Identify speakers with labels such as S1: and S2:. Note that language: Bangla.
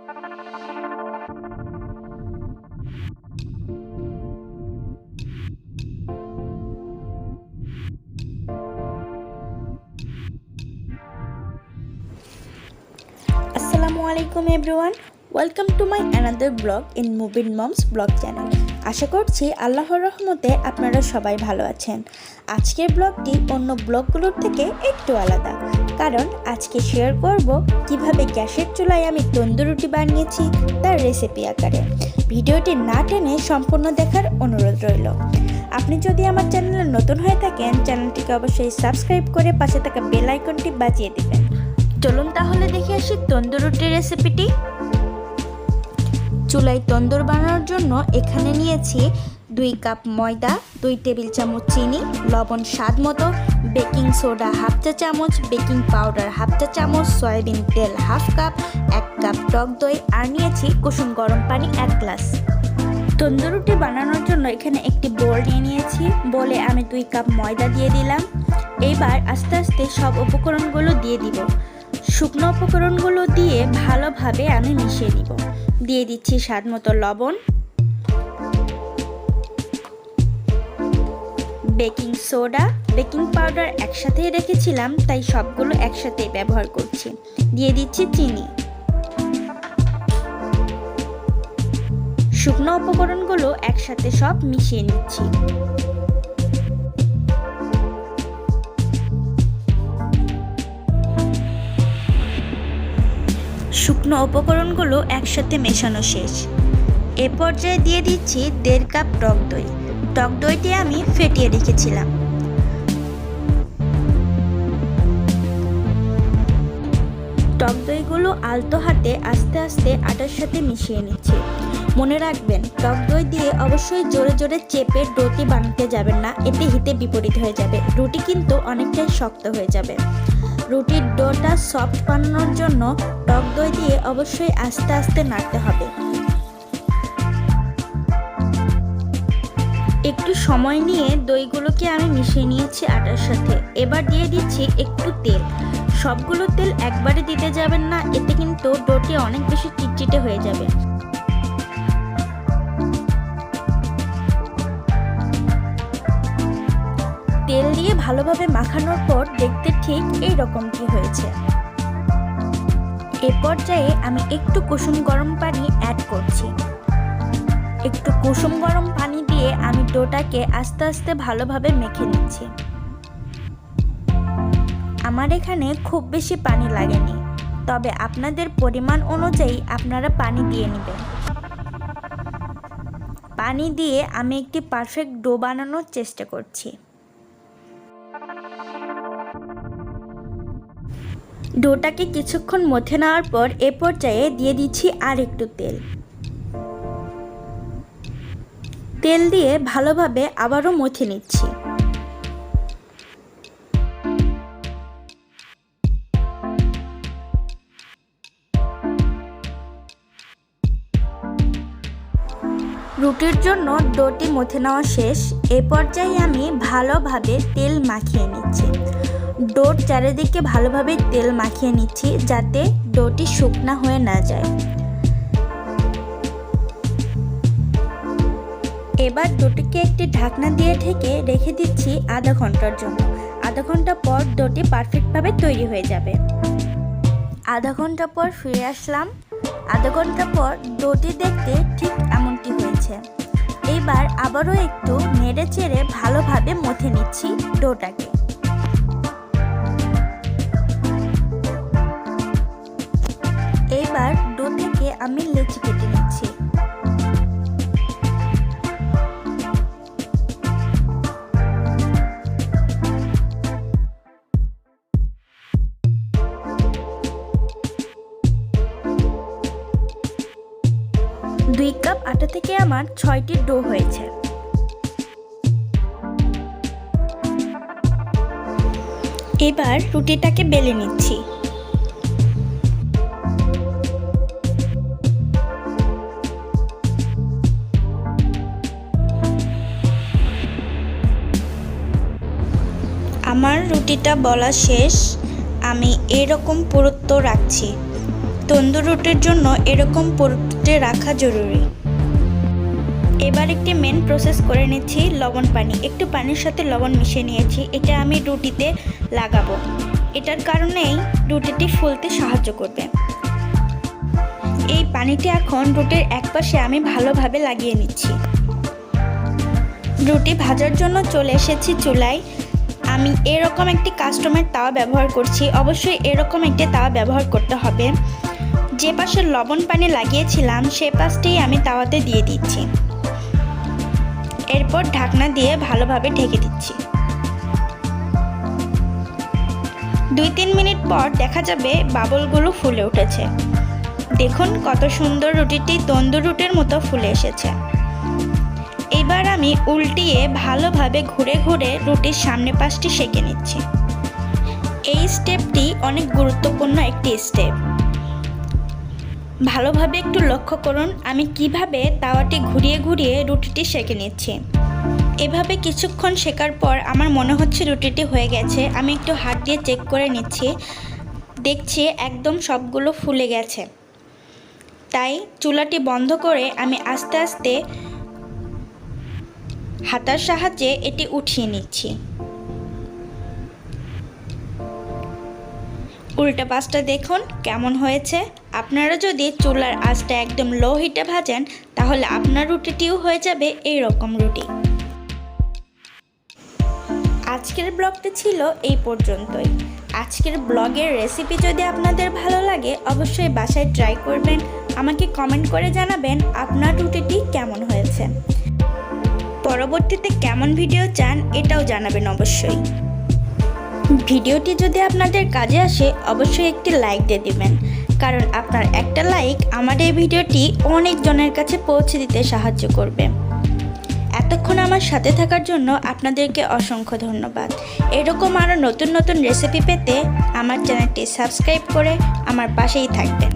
S1: Assalamualaikum everyone, welcome to my another vlog in Moving Moms Vlog channel. আশা করছি আল্লাহর রহমতে আপনারা সবাই ভালো আছেন। আজকের ব্লগটি অন্য ব্লগগুলোর থেকে একটু আলাদা, কারণ আজকে শেয়ার করব কিভাবে গ্যাসের চুলায় আমি তন্দুর রুটি বানিয়েছি তার রেসিপি আকারে। ভিডিওটি না টেনে সম্পূর্ণ দেখার অনুরোধ রইল। আপনি যদি আমার চ্যানেলে নতুন হয়ে থাকেন, চ্যানেলটিকে অবশ্যই সাবস্ক্রাইব করে পাশে থাকা বেল আইকনটি বাজিয়ে দিবেন। চলুন তাহলে দেখে আসি তন্দুর রুটির রেসিপিটি। চুলায় তন্দুর বানানোর জন্য এখানে নিয়েছি 2 কাপ ময়দা, 2 টেবিল চামচ চিনি, লবণ স্বাদ মতো, বেকিং সোডা 1/2 চা চামচ, বেকিং পাউডার 1/2 চা চামচ, সয়াবিন তেল 1/2 কাপ, 1 কাপ টক দই, আর নিয়েছি কুসুম গরম পানি 1 গ্লাস। তন্দুর রুটি বানানোর জন্য এখানে একটি বোল নিয়েছি। বোলে আমি 2 কাপ ময়দা দিয়ে দিলাম। এইবার আস্তে আস্তে সব উপকরণগুলো দিয়ে দিব। শুকনো উপকরণগুলো দিয়ে ভালোভাবে আমি মিশিয়ে নিব। দিয়ে দিচ্ছি স্বাদ মতো লবণ, বেকিং সোডা, বেকিং পাউডার একসাথেই রেখেছিলাম তাই সবগুলো একসাথেই ব্যবহার করছি। দিয়ে দিচ্ছি চিনি। শুকনো উপকরণগুলো একসাথে সব মিশিয়ে নিচ্ছি। শুকনো উপকরণগুলো একসাথে মেশানো শেষ। এ পর্যায়ে দিয়ে দিচ্ছি 1.5 কাপ টক দই। টক দইটি আমি ফেটিয়ে রেখেছিলাম। টক দইগুলো আলতো হাতে আস্তে আস্তে আটার সাথে মিশিয়ে নিচ্ছি। মনে রাখবেন, টক দই দিয়ে অবশ্যই জোরে জোরে চেপে রুটি বানাতে যাবেন না, এতে হিতে বিপরীত হয়ে যাবে। রুটি কিন্তু অনেকটাই শক্ত হয়ে যাবে। রুটির ডোটা সফট বানানোর জন্য টক দই দিয়ে অবশ্যই আস্তে আস্তে নাড়তে হবে। একটু সময় নিয়ে দইগুলোকে আমি মিশিয়ে নিয়েছি আটার সাথে। এবার দিয়ে দিচ্ছি একটু তেল। সবগুলো তেল একবারে দিতে যাবেন না, এতে কিন্তু ডোটি অনেক বেশি চিটচিটে হয়ে যাবে। তেল দিয়ে ভালোভাবে মাখানোর পর দেখতে ঠিক এই রকমটি হয়েছে। এ পর্যায়ে আমি একটু কুসুম গরম পানি অ্যাড করছি। একটু কুসুম গরম পানি দিয়ে আমি ডোটাকে আস্তে আস্তে ভালোভাবে মেখে নিচ্ছি। আমার এখানে খুব বেশি পানি লাগেনি, তবে আপনাদের পরিমাণ অনুযায়ী আপনারা পানি দিয়ে নেবেন। পানি দিয়ে আমি একটি পারফেক্ট ডো বানানোর চেষ্টা করছি। ডোটাকে কিছুক্ষণ মথে নেওয়ার পর এ পর্যায়ে দিয়ে দিচ্ছি আর একটু তেল। তেল দিয়ে ভালোভাবে আবারও মথে নিচ্ছি। রুটির জন্য ডোটি মথে নেওয়া শেষ। এ পর্যায়ে আমি ভালোভাবে তেল মাখিয়ে নিচ্ছি। ডোর চারিদিকে ভালোভাবে তেল মাখিয়ে নিচ্ছি যাতে ডোটি শুকনা হয়ে না যায়। এবার ডোটিকে একটি ঢাকনা দিয়ে ঢেকে রেখে দিচ্ছি আধা ঘন্টার জন্য। আধা ঘন্টা পর ডোটি পারফেক্টভাবে তৈরি হয়ে যাবে। আধা ঘন্টা পর ফিরে আসলাম। আধা ঘন্টা পর ডোটি দেখতে ঠিক এমনটি হয়েছে। এইবার আবারও একটু নেড়ে চেড়ে ভালোভাবে মথে নিচ্ছি ডোটাকে। এইবার ডো থেকে আমি লেচি কেটে নিচ্ছি। দুই কাপ আটা থেকে আমার 6টি ডো হয়েছে। এবার রুটিটাকে বেলে নিচ্ছি। আমার রুটিটা বলা শেষ। আমি এরকম পুরুত্ব রাখছি। তন্দুর রুটির জন্য এরকম পুরুটে রাখা জরুরি। এবার একটি মেন প্রসেস করে নিচ্ছি লবণ পানি। একটু পানির সাথে লবণ মিশিয়ে নিয়েছি, এটা আমি রুটিতে লাগাবো। এটার কারণেই রুটিটি ফুলতে সাহায্য করবে। এই পানিটি এখন রুটির এক পাশে আমি ভালোভাবে লাগিয়ে নিচ্ছি। রুটি ভাজার জন্য চলে এসেছি চুলায়। আমি এরকম একটি কাস্টমের তাওয়া ব্যবহার করছি। অবশ্যই এরকম একটি তাওয়া ব্যবহার করতে হবে। যে পাশে লবণ পানি লাগিয়েছিলাম সে পাশটাই আমি তাওয়াতে দিয়ে দিচ্ছি। এরপর ঢাকনা দিয়ে ভালোভাবে ঢেকে দিচ্ছি। 2-3 মিনিট পর দেখা যাবে বাবলগুলো ফুলে উঠেছে। দেখুন কত সুন্দর রুটিটি তন্দুর রুটির মতো ফুলে এসেছে। এবার আমি উল্টিয়ে ভালোভাবে ঘুরে ঘুরে রুটির সামনে পাশটি সেঁকে নিচ্ছি। এই স্টেপটি অনেক গুরুত্বপূর্ণ একটি স্টেপ। ভালোভাবে একটু লক্ষ্য করুন আমি কিভাবে তাওয়াটি ঘুরিয়ে ঘুরিয়ে রুটিটি সেঁকে নিচ্ছি। এভাবে কিছুক্ষণ শেকার পর আমার মনে হচ্ছে রুটিটি হয়ে গেছে। আমি একটু হাত দিয়ে চেক করে নিচ্ছি, দেখছি একদম সবগুলো ফুলে গেছে। তাই চুলাটি বন্ধ করে আমি আস্তে আস্তে হাতার সাহায্যে এটি উঠিয়ে নিচ্ছি। উল্টা পাশটা দেখুন কেমন হয়েছে। আপনারা যদি চুলার আঁচটা একদম লো হিটে ভাজেন তাহলে আপনার রুটিটিও হয়ে যাবে এই রকম রুটি। আজকের ব্লগটি ছিল এই পর্যন্তই। আজকের ব্লগের রেসিপি যদি আপনাদের ভালো লাগে অবশ্যই বাসায় ট্রাই করবেন। আমাকে কমেন্ট করে জানাবেন আপনার রুটিটি কেমন হয়েছে। পরবর্তীতে কেমন ভিডিও চান এটাও জানাবেন অবশ্যই। ভিডিওটি যদি আপনাদের কাজে আসে অবশ্যই একটি লাইক দিয়ে দিবেন, কারণ আপনার একটা লাইক আমার এই ভিডিওটি অনেক জনের কাছে পৌঁছে দিতে সাহায্য করবে। এতক্ষণ আমার সাথে থাকার জন্য আপনাদেরকে অসংখ্য ধন্যবাদ। এরকম আরও নতুন নতুন রেসিপি পেতে আমার চ্যানেলটি সাবস্ক্রাইব করে আমার পাশেই থাকবেন।